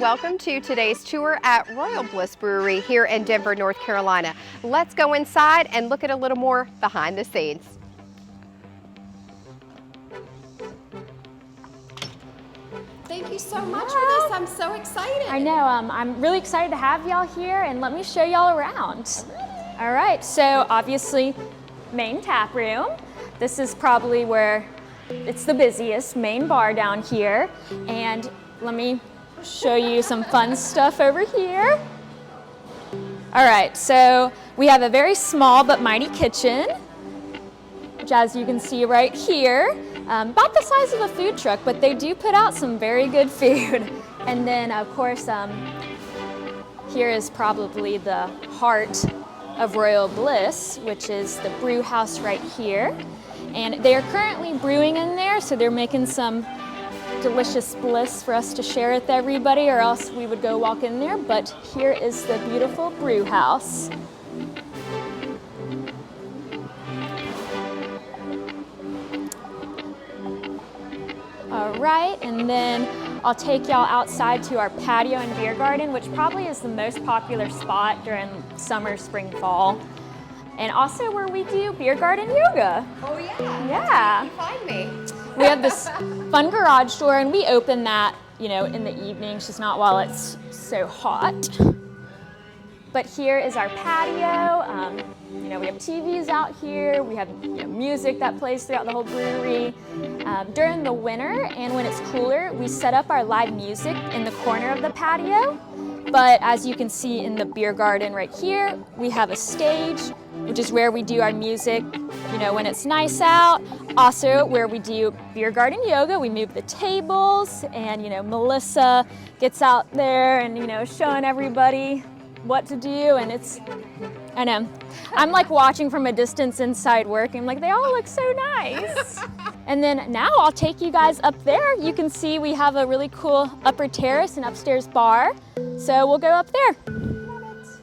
welcome to today's tour at Royal Bliss Brewery here in Denver, North Carolina. Let's go inside and look at a little more behind the scenes. Thank you so much for this. I'm so excited. I know. I'm really excited to have y'all here, and let me show y'all around. All right, so obviously, main tap room. This is probably where it's the busiest, main bar down here. And let me show you some fun stuff over here. All right, so we have a very small but mighty kitchen, which as you can see right here, about the size of a food truck, but they do put out some very good food. And then of course, here is probably the heart of Royal Bliss, which is the brew house right here. And they are currently brewing in there, so they're making some delicious bliss for us to share with everybody, or else we would go walk in there. But here is the beautiful brew house. All right, and then I'll take y'all outside to our patio and beer garden, which probably is the most popular spot during summer, spring, fall. And also where we do beer garden yoga. Oh yeah. Yeah. You find me. We have this fun garage door, and we open that, you know, in the evenings, just not while it's so hot. But here is our patio. You know, we have TVs out here. We have, you know, music that plays throughout the whole brewery. During the winter and when it's cooler, we set up our live music in the corner of the patio. But as you can see in the beer garden right here, we have a stage, which is where we do our music, you know, when it's nice out. Also where we do beer garden yoga, we move the tables, and, you know, Melissa gets out there and, you know, showing everybody what to do. And it's, I know, I'm like watching from a distance inside work. I'm like, they all look so nice. And then now I'll take you guys up there. You can see we have a really cool upper terrace and upstairs bar. So we'll go up there.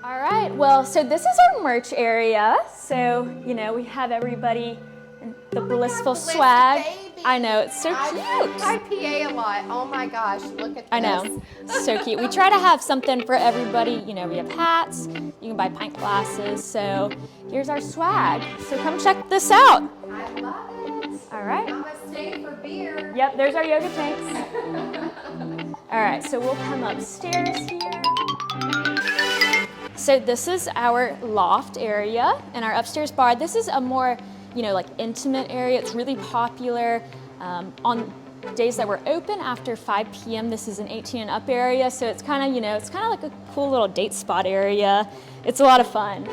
All right, well, so this is our merch area. So, you know, we have everybody in the blissful Bliss swag. baby. I know, it's so cute. I PA a lot. Oh my gosh, look at this. I know, so cute. We try to have something for everybody. You know, we have hats, you can buy pint glasses. So here's our swag. So come check this out. I love it. All right. Namaste for beer. Yep, there's our yoga tanks. All right, so we'll come upstairs here. So this is our loft area and our upstairs bar. This is a more, you know, like intimate area. It's really popular on days that we're open after 5 p.m. This is an 18 and up area. So it's kind of, you know, it's kind of like a cool little date spot area. It's a lot of fun.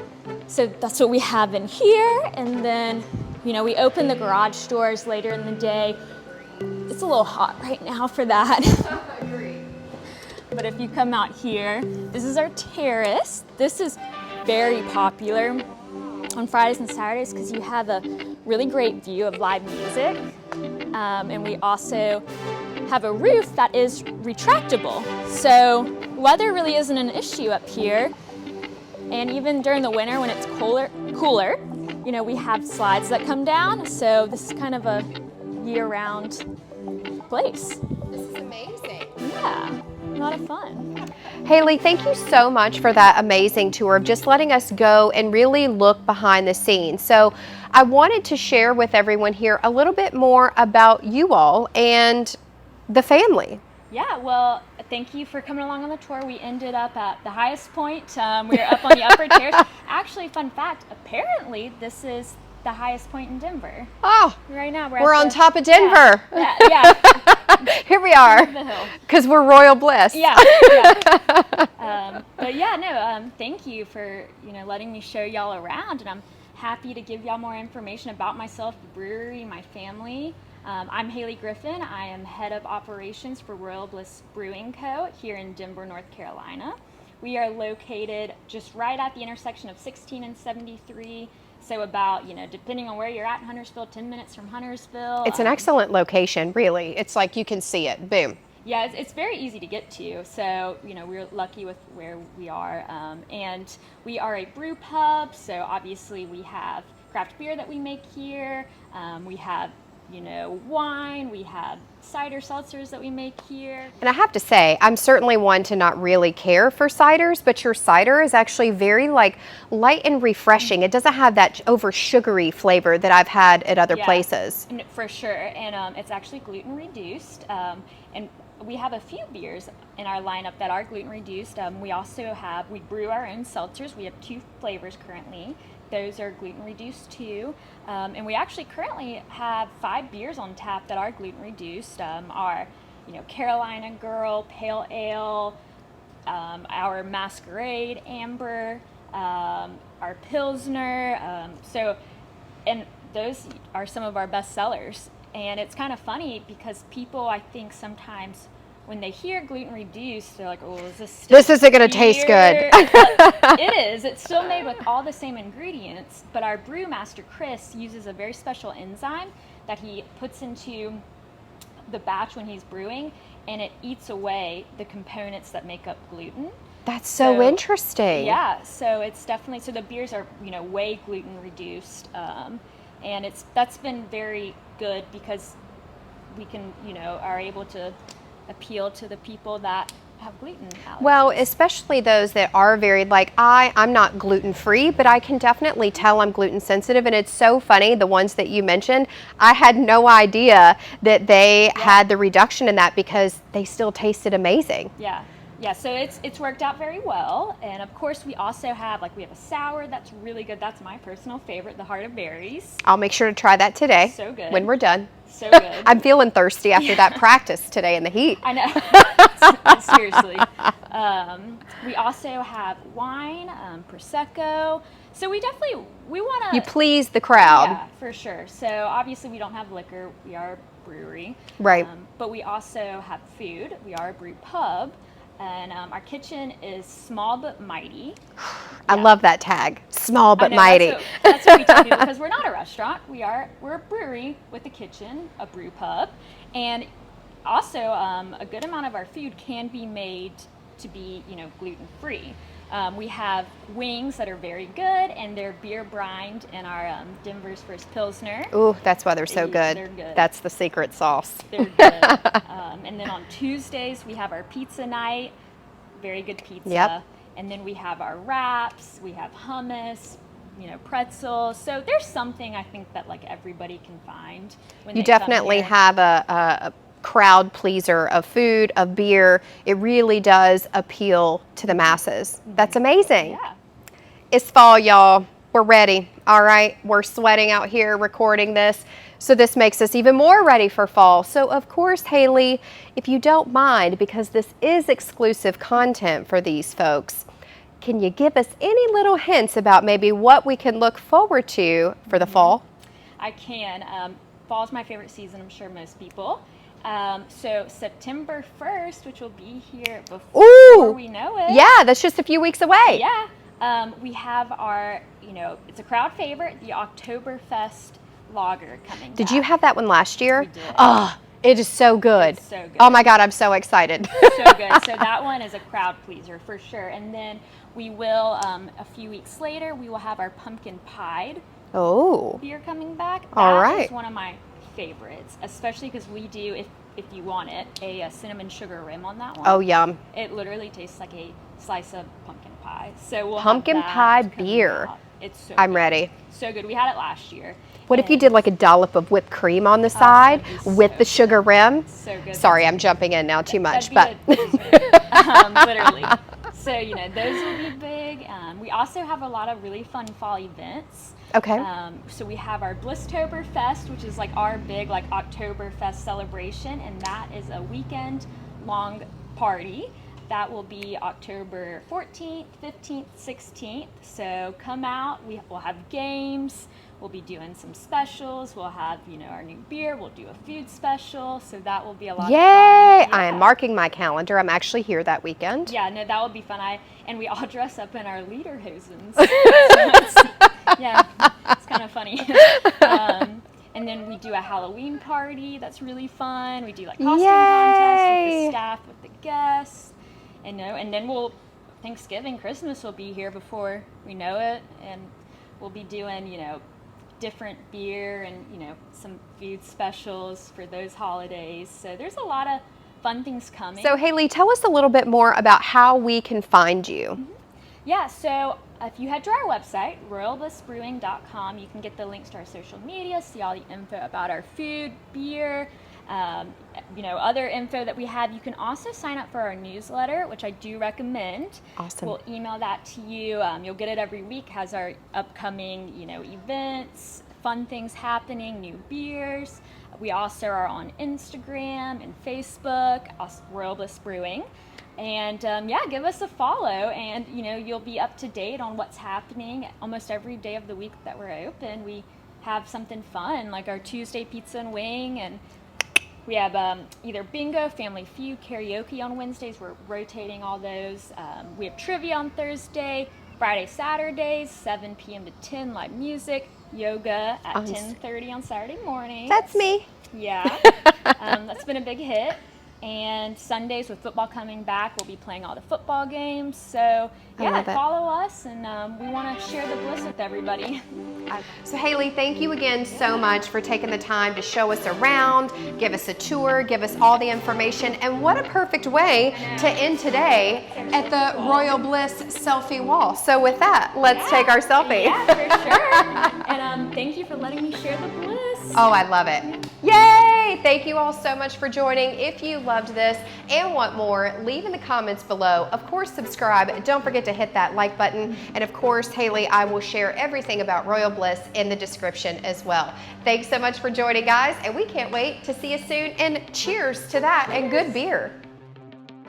So that's what we have in here. And then, you know, we open the garage doors later in the day. It's a little hot right now for that. But if you come out here, this is our terrace. This is very popular on Fridays and Saturdays because you have a really great view of live music. And we also have a roof that is retractable. So weather really isn't an issue up here. And even during the winter when it's cooler, you know, we have slides that come down. So this is kind of a year-round place. This is amazing. Yeah, a lot of fun. Haley, thank you so much for that amazing tour of just letting us go and really look behind the scenes. So I wanted to share with everyone here a little bit more about you all and the family. Yeah, well, thank you for coming along on the tour. We ended up at the highest point. We were up on the upper terrace. Actually, fun fact, apparently this is the highest point in Denver. Oh, right now we're on top of Denver. Yeah. Here we are, because we're Royal Bliss. Yeah. But yeah, no, thank you for, you know, letting me show y'all around, and I'm happy to give y'all more information about myself, the brewery, my family. I'm Haley Griffin. I am head of operations for Royal Bliss Brewing Co. here in Denver, North Carolina. We are located just right at the intersection of 16 and 73. So about, you know, depending on where you're at in Huntersville, 10 minutes from Huntersville. It's an excellent location, really. It's like you can see it. Boom. Yeah, it's very easy to get to. So, you know, we're lucky with where we are. And we are a brew pub. So obviously we have craft beer that we make here. We have, wine. We have cider seltzers that we make here. And I have to say, I'm certainly one to not really care for ciders, but your cider is actually very light and refreshing. It doesn't have that over sugary flavor that I've had at other places. For sure, and it's actually gluten reduced. And we have a few beers in our lineup that are gluten reduced. We brew our own seltzers. We have 2 flavors currently. Those are gluten reduced too. And we actually currently have 5 beers on tap that are gluten reduced. Our Carolina Girl, Pale Ale, our Masquerade Amber, our Pilsner. And those are some of our best sellers. And it's kind of funny because people, I think, sometimes when they hear gluten reduced, they're like, "Oh, is this still This isn't going to taste good." It is. It's still made with all the same ingredients, but our brewmaster Chris uses a very special enzyme that he puts into the batch when he's brewing, and it eats away the components that make up gluten. That's so interesting. Yeah, so it's definitely, so the beers are way gluten reduced, and that's been very good because we can are able to appeal to the people that have gluten allergies. Well, especially those that are very, I'm not gluten free, but I can definitely tell I'm gluten sensitive. And it's so funny, the ones that you mentioned, I had no idea that they had the reduction in that because they still tasted amazing. Yeah, so it's worked out very well. And of course we also have we have a sour that's really good. That's my personal favorite, the Heart of Berries. I'll make sure to try that today. So good. When we're done. So good. I'm feeling thirsty after that practice today in the heat. I know. Seriously. We also have wine, Prosecco. So we want to... You please the crowd. Yeah, for sure. So obviously we don't have liquor. We are a brewery. Right. But we also have food. We are a brew pub. And our kitchen is small but mighty. I love that tag, small but mighty. That's what we tell people because we're not a restaurant. We're a brewery with a kitchen, a brew pub, and also a good amount of our food can be made to be gluten free. We have wings that are very good, and they're beer brined in our Denver's First Pilsner. Ooh, that's why they're so good. They're good. That's the secret sauce. They're good. And then on Tuesdays, we have our pizza night. Very good pizza. Yep. And then we have our wraps. We have hummus, pretzels. So there's something I think that everybody can find when You they come definitely here. have a crowd pleaser of food, of beer. It really does appeal to the masses. That's amazing. Yeah. It's fall, y'all. We're ready. All right. We're sweating out here recording this. So this makes us even more ready for fall. So of course, Haley, if you don't mind, because this is exclusive content for these folks, can you give us any little hints about maybe what we can look forward to for the fall? I can. Fall is my favorite season, I'm sure most people. So September 1st, which will be here before we know it. Yeah, that's just a few weeks away. Yeah. We have our, it's a crowd favorite, the Oktoberfest lager coming back. Did you have that one last year? We did. Oh, it is so good. It's so good. Oh my God, I'm so excited. So good. So that one is a crowd pleaser for sure. And then we will, a few weeks later, we will have our pumpkin pied beer coming back. All That right. is one of my favorites, especially because we do, if you want it, a cinnamon sugar rim on that one. Oh, yum. It literally tastes like a slice of pumpkin pie. So we'll Pumpkin have that pie coming beer. out. It's so I'm good. ready. So good. We had it last year. What if you did a dollop of whipped cream on the side that'd be with so the sugar rim? So good. Sorry, I'm jumping in now too much, That'd but be a dessert. Literally. So, those will be big. We also have a lot of really fun fall events. okay. So we have our Blisstoberfest, which is our big Oktoberfest celebration, and that is a weekend long party. That will be October 14th, 15th, 16th. So come out. We'll have games. We'll be doing some specials. We'll have, our new beer. We'll do a food special. So that will be a lot of fun. Yay! Yeah. I am marking my calendar. I'm actually here that weekend. Yeah, no, that will be fun. And we all dress up in our Lederhosens. It's kind of funny. And then we do a Halloween party that's really fun. We do costume contests with the staff, with the guests. And then Thanksgiving, Christmas will be here before we know it. And we'll be doing, different beer and, some food specials for those holidays. So there's a lot of fun things coming. So Haley, tell us a little bit more about how we can find you. Yeah, so if you head to our website, royalblissbrewing.com, you can get the links to our social media, see all the info about our food, beer, other info that we have. You can also sign up for our newsletter, which I do recommend. Awesome. We'll email that to you. You'll get it every week. Has our upcoming, events, fun things happening, new beers. We also are on Instagram and Facebook, Royal Bliss Brewing. And give us a follow, and you'll be up to date on what's happening. Almost every day of the week that we're open, we have something fun, like our Tuesday pizza and wing, and we have either bingo, family feud, karaoke on Wednesdays. We're rotating all those. We have trivia on Thursday, Friday, Saturdays, 7 p.m. to 10, live music, yoga at 10:30 on Saturday mornings. That's me. Yeah, that's been a big hit. And Sundays, with football coming back, we'll be playing all the football games. So, follow us, and we want to share the bliss with everybody. So, Haley, thank you again so much for taking the time to show us around, give us a tour, give us all the information, and what a perfect way to end today at the Royal Bliss selfie wall. So, with that, let's take our selfie. Yeah, for sure. And thank you for letting me share the bliss. Oh, I love it. Yay! Thank you all so much for joining. If you loved this and want more, leave in the comments below. Of course, subscribe. Don't forget to hit that like button. And of course, Haley, I will share everything about Royal Bliss in the description as well. Thanks so much for joining, guys, and we can't wait to see you soon. And cheers to that and good beer.